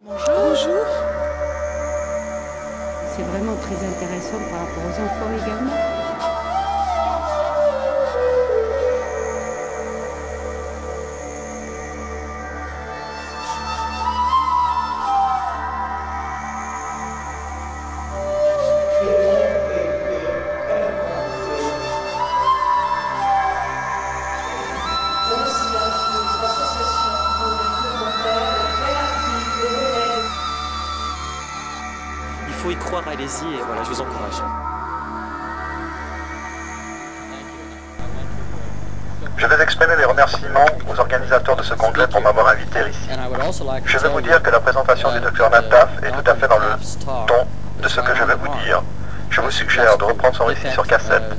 Bonjour. C'est vraiment très intéressant par rapport aux enfants également. Il faut y croire, allez-y, et voilà, je vous encourage. Je vais exprimer mes remerciements aux organisateurs de ce congrès pour m'avoir invité ici. Je vais vous dire que la présentation du Dr Nataf est tout à fait dans le ton de ce que je vais vous dire. Je vous suggère de reprendre son récit sur cassette,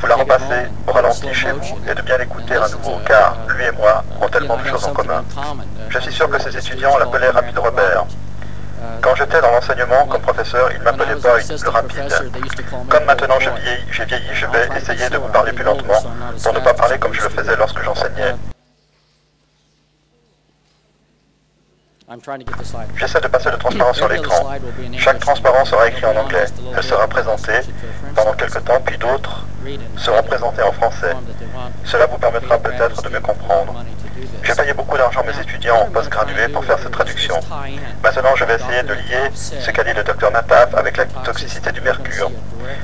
vous la repassez au ralenti chez vous et de bien l'écouter à nouveau, car lui et moi ont tellement de choses en commun. Je suis sûr que ces étudiants l'appelaient Rapide Robert. Quand j'étais dans l'enseignement comme professeur, il m'appelait pas le rapide. Comme maintenant j'ai vieilli, je vais essayer de vous parler plus lentement pour ne pas parler comme je le faisais lorsque j'enseignais. J'essaie de passer le transparent sur l'écran. Chaque transparent sera écrit en anglais. Elle sera présentée pendant quelques temps, puis d'autres seront présentés en français. Cela vous permettra peut-être de me comprendre. J'ai payé beaucoup d'argent à mes étudiants en post-gradué pour faire cette traduction. Maintenant, je vais essayer de lier ce qu'a dit le Dr Nataf avec la toxicité du mercure.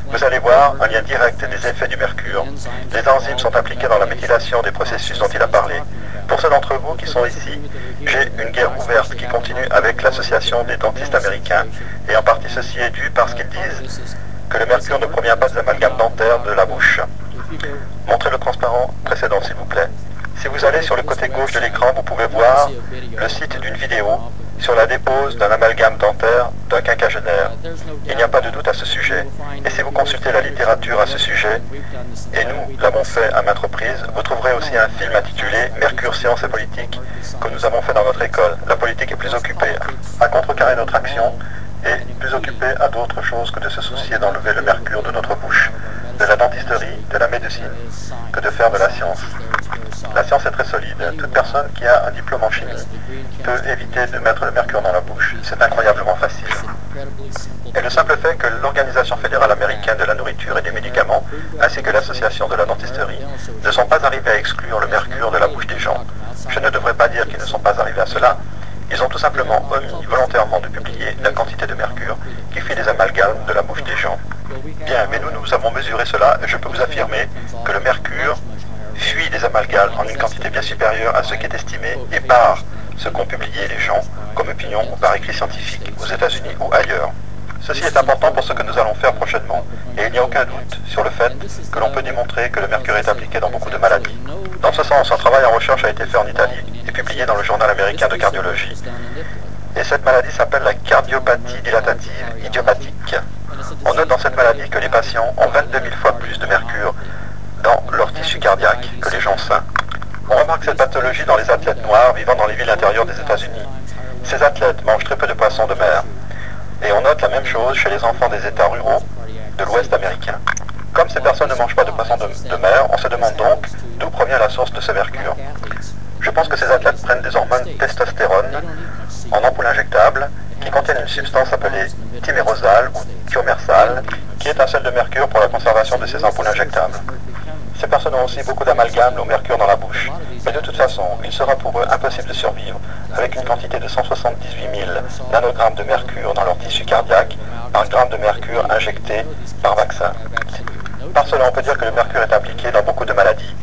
Vous allez voir un lien direct des effets du mercure. Les enzymes sont impliquées dans la méthylation des processus dont il a parlé. Pour ceux d'entre vous qui sont ici, j'ai une guerre ouverte qui continue avec l'Association des dentistes américains, et en partie ceci est dû parce qu'ils disent que le mercure ne provient pas des amalgames dentaires de la bouche. Montrez le transparent précédent, s'il vous plaît. Si vous allez sur le côté gauche de l'écran, vous pouvez voir le site d'une vidéo sur la dépose d'un amalgame dentaire d'un quinquagénaire. Il n'y a pas de doute à ce sujet. Et si vous consultez la littérature à ce sujet, et nous l'avons fait à maintes reprises, vous trouverez aussi un film intitulé « Mercure, science et politique » que nous avons fait dans notre école. La politique est plus occupée à contrecarrer notre action et plus occupée à d'autres choses que de se soucier d'enlever le mercure de notre bouche, de la dentisterie, de la médecine, que de faire de la science. La science est très solide. Toute personne qui a un diplôme en chimie peut éviter de mettre le mercure dans la bouche. C'est incroyablement facile. Et le simple fait que l'Organisation fédérale américaine de la nourriture et des médicaments, ainsi que l'Association de la dentisterie, ne sont pas arrivés à exclure le mercure de la bouche des gens. Je ne devrais pas dire qu'ils ne sont pas arrivés à cela. Ils ont tout simplement omis volontairement de publier la quantité de mercure qui fait des amalgames de la bouche des gens. Bien, mais nous avons mesuré cela et je peux vous affirmer que le mercure fuit des amalgames en une quantité bien supérieure à ce qui est estimé et par ce qu'ont publié les gens comme opinion ou par écrit scientifique aux États-Unis ou ailleurs. Ceci est important pour ce que nous allons faire prochainement et il n'y a aucun doute sur le fait que l'on peut démontrer que le mercure est appliqué dans beaucoup de maladies. Dans ce sens, un travail en recherche a été fait en Italie et publié dans le journal américain de cardiologie. Et cette maladie s'appelle la cardiopathie dilatative idiopathique. On note dans cette maladie que les patients ont 22 000 fois plus de mercure dans leur tissu cardiaque que les gens sains. On remarque cette pathologie dans les athlètes noirs vivant dans les villes intérieures des États-Unis. Ces athlètes mangent très peu de poissons de mer. Et on note la même chose chez les enfants des États ruraux de l'Ouest américain. Comme ces personnes ne mangent pas de poissons de mer, on se demande donc d'où provient la source de ce mercure. Je pense que ces athlètes prennent des hormones testostérone en ampoules injectables qui contiennent une substance appelée thymérosal ou thiomersal, qui est un sel de mercure pour la conservation de ces ampoules injectables. Ces personnes ont aussi beaucoup d'amalgame au mercure dans la bouche. Mais de toute façon, il sera pour eux impossible de survivre avec une quantité de 178 000 nanogrammes de mercure dans leur tissu cardiaque par gramme de mercure injecté par vaccin. Par cela, on peut dire que le mercure est impliqué dans beaucoup de maladies.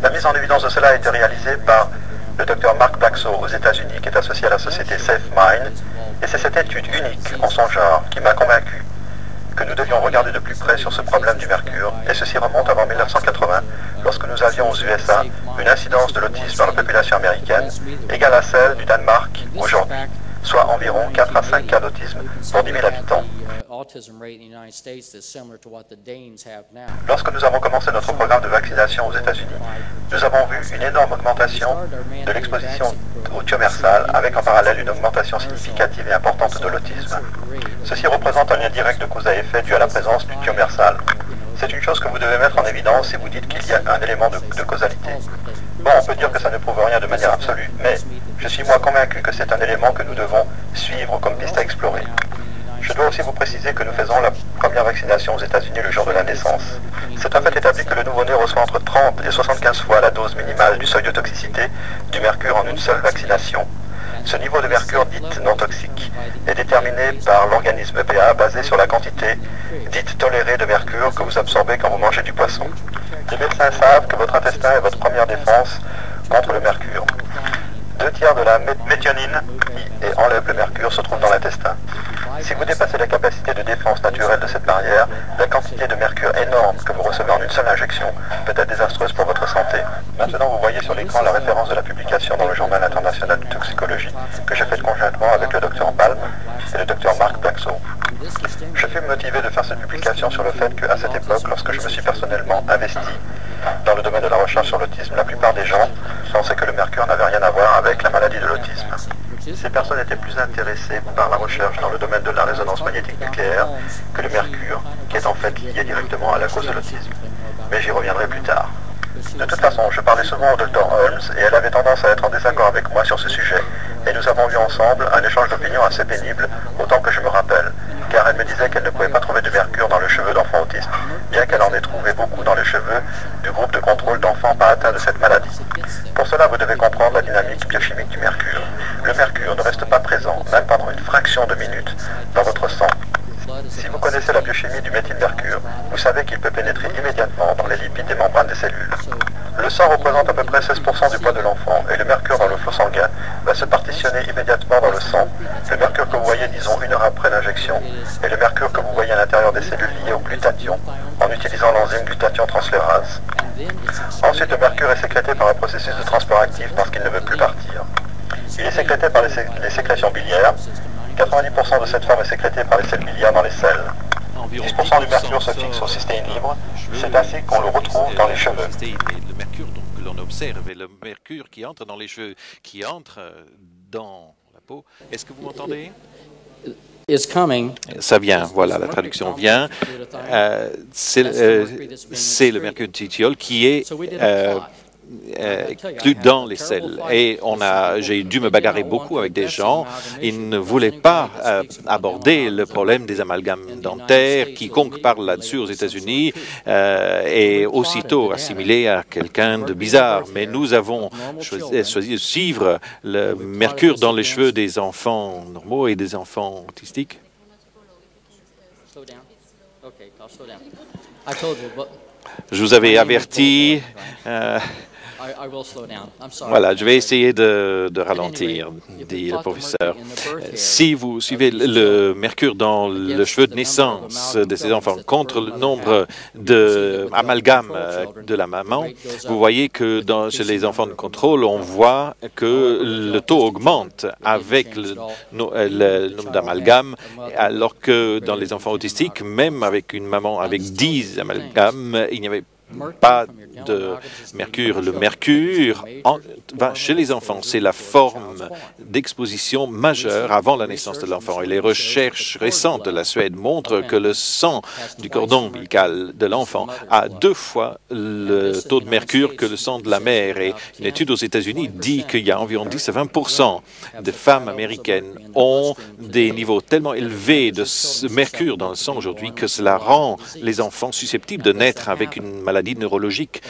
La mise en évidence de cela a été réalisée par le Dr Mark Paxo aux États-Unis, qui est associé à la société SafeMind, et c'est cette étude unique en son genre qui m'a convaincu que nous devions regarder de plus près sur ce problème du mercure, et ceci remonte avant 1980, lorsque nous avions aux USA une incidence de l'autisme dans la population américaine égale à celle du Danemark aujourd'hui, soit environ 4 à 5 cas d'autisme pour 10 000 habitants. Lorsque nous avons commencé notre programme de vaccination aux États-Unis, nous avons vu une énorme augmentation de l'exposition au thiomersal, avec en parallèle une augmentation significative et importante de l'autisme. Ceci représente un lien direct de cause à effet dû à la présence du thiomersal. C'est une chose que vous devez mettre en évidence si vous dites qu'il y a un élément de causalité. Bon, on peut dire que ça ne prouve rien de manière absolue, mais Je suis moi convaincu que c'est un élément que nous devons suivre comme piste à explorer. Je dois aussi vous préciser que nous faisons la première vaccination aux États-Unis le jour de la naissance. C'est un fait établi que le nouveau-né reçoit entre 30 et 75 fois la dose minimale du seuil de toxicité du mercure en une seule vaccination. Ce niveau de mercure dite non toxique est déterminé par l'organisme EPA basé sur la quantité dite tolérée de mercure que vous absorbez quand vous mangez du poisson. Les médecins savent que votre intestin est votre première défense contre le mercure. 2 tiers de la méthionine qui enlève le mercure se trouve dans l'intestin. Si vous dépassez la capacité de défense naturelle de cette barrière, la quantité de mercure énorme que vous recevez en une seule injection peut être désastreuse pour votre santé. Maintenant, vous voyez sur l'écran la référence de la publication dans le Journal international de toxicologie que j'ai faite conjointement avec le Dr Palm et le Dr Mark Blacksoe. Je fus motivé de faire cette publication sur le fait qu'à cette époque, lorsque je me suis personnellement investi dans le domaine de la recherche sur l'autisme, la plupart des gens pensaient que le mercure n'avait rien à voir avec la maladie de l'autisme. Ces personnes étaient plus intéressées par la recherche dans le domaine de la résonance magnétique nucléaire que le mercure, qui est en fait lié directement à la cause de l'autisme. Mais j'y reviendrai plus tard. De toute façon, je parlais souvent au Dr Holmes et elle avait tendance à être en désaccord avec moi sur ce sujet. Et nous avons eu ensemble un échange d'opinions assez pénible, autant que je me rappelle, car elle me disait qu'elle ne pouvait pas trouver de mercure dans le cheveu d'enfants autistes, bien qu'elle en ait trouvé beaucoup dans les cheveux du groupe de contrôle d'enfants pas atteints de cette maladie. Pour cela, vous devez comprendre la dynamique biochimique du mercure. Le mercure ne reste pas présent, même pendant une fraction de minute, dans votre sang. Si vous connaissez la biochimie du méthylmercure, vous savez qu'il peut pénétrer immédiatement dans les lipides des membranes des cellules. Le sang représente à peu près 16% du poids de l'enfant et le mercure dans le flot sanguin va se partitionner immédiatement dans le sang. Le mercure que vous voyez, disons, 1 heure après l'injection et le mercure que vous voyez à l'intérieur des cellules liées au glutathion en utilisant l'enzyme glutathion transférase. Ensuite, le mercure est sécrété par un processus de transport actif parce qu'il ne veut plus partir. Il est sécrété par les sécrétions biliaires. 90% de cette forme est sécrétée par les selles biliaires dans les selles. 10% du mercure se fixe au cystéine libre. C'est ainsi qu'on le retrouve dans les cheveux. Le mercure donc, que l'on observe et le mercure qui entre dans les cheveux, qui entre dans la peau. Est-ce que vous m'entendez? Ça vient, voilà, la traduction vient. C'est le mercure tithiol qui est inclus dans les selles. Et j'ai dû me bagarrer beaucoup avec des gens. Ils ne voulaient pas aborder le problème des amalgames dentaires. Quiconque parle là-dessus aux États-Unis est aussitôt assimilé à quelqu'un de bizarre. Mais nous avons choisi de suivre le mercure dans les cheveux des enfants normaux et des enfants autistiques. Je vous avais averti. Voilà, je vais essayer de ralentir, dit le professeur. Si vous suivez le mercure dans le cheveu de naissance de ces enfants contre le nombre d'amalgames de la maman, vous voyez que chez les enfants de contrôle, on voit que le taux augmente avec le nombre d'amalgames, alors que dans les enfants autistiques, même avec une maman avec 10 amalgames, il n'y avait pas de mercure. Le mercure, chez les enfants, c'est la forme d'exposition majeure avant la naissance de l'enfant. Et les recherches récentes de la Suède montrent que le sang du cordon ombilical de l'enfant a 2 fois le taux de mercure que le sang de la mère. Et une étude aux États-Unis dit qu'il y a environ 10 à 20% de femmes américaines ont des niveaux tellement élevés de mercure dans le sang aujourd'hui que cela rend les enfants susceptibles de naître avec une maladie neurologique.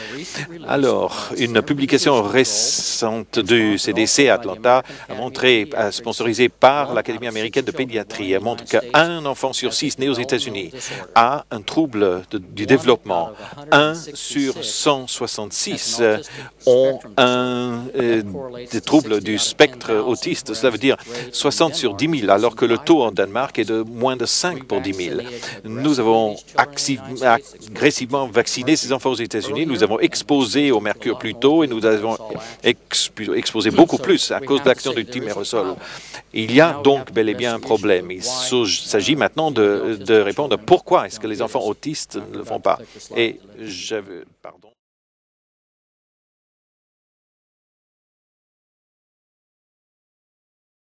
Alors, une publication récente du CDC à Atlanta a montré, sponsorisée par l'Académie américaine de pédiatrie, a montré qu'un enfant sur 6 né aux États-Unis a un trouble du développement. 1 sur 166 ont des troubles du spectre autiste. Cela veut dire 60 sur 10 000, alors que le taux en Danemark est de moins de 5 pour 10 000. Nous avons agressivement vacciné ces enfants aux États-Unis. Nous avons exposé au mercure plus tôt et nous avons exposé beaucoup plus à cause de l'action du thymérosol. Il y a donc bel et bien un problème. Il s'agit maintenant de répondre à pourquoi est-ce que les enfants autistes ne le font pas. Et pardon.